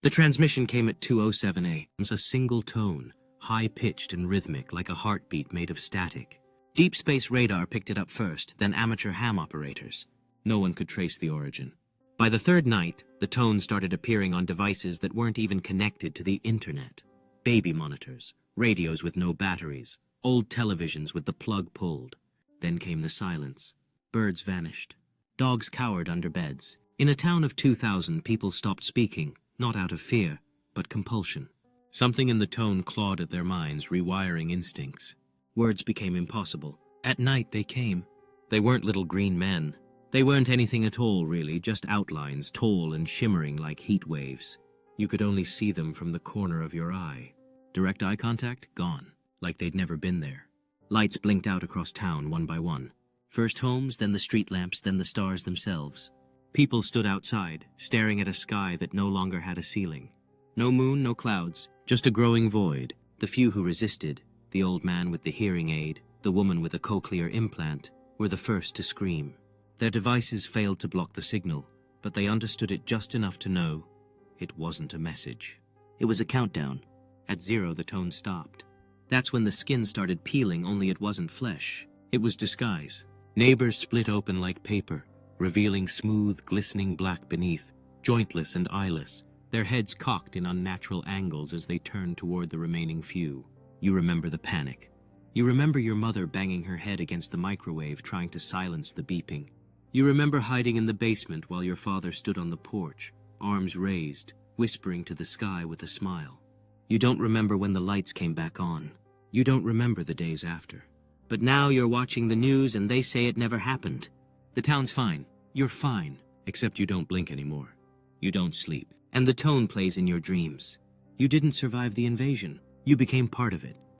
The transmission came at 2:07 a.m. A single tone, high-pitched and rhythmic like a heartbeat made of static. Deep space radar picked it up first, then amateur ham operators. No one could trace the origin. By the third night, the tones started appearing on devices that weren't even connected to the internet. Baby monitors, radios with no batteries, old televisions with the plug pulled. Then came the silence. Birds vanished. Dogs cowered under beds. In a town of 2,000, people stopped speaking, not out of fear, but compulsion. Something in the tone clawed at their minds, rewiring instincts. Words became impossible. At night they came. They weren't little green men. They weren't anything at all, really, just outlines, tall and shimmering like heat waves. You could only see them from the corner of your eye. Direct eye contact? Gone. Like they'd never been there. Lights blinked out across town, one by one. First homes, then the street lamps, then the stars themselves. People stood outside, staring at a sky that no longer had a ceiling. No moon, no clouds, just a growing void. The few who resisted, the old man with the hearing aid, the woman with a cochlear implant, were the first to scream. Their devices failed to block the signal, but they understood it just enough to know it wasn't a message. It was a countdown. At 0, the tone stopped. That's when the skin started peeling, only it wasn't flesh. It was disguise. Neighbors split open like paper, revealing smooth, glistening black beneath, jointless and eyeless, their heads cocked in unnatural angles as they turned toward the remaining few. You remember the panic. You remember your mother banging her head against the microwave trying to silence the beeping. You remember hiding in the basement while your father stood on the porch, arms raised, whispering to the sky with a smile. You don't remember when the lights came back on. You don't remember the days after. But now you're watching the news and they say it never happened. The town's fine. You're fine. Except you don't blink anymore. You don't sleep. And the tone plays in your dreams. You didn't survive the invasion. You became part of it.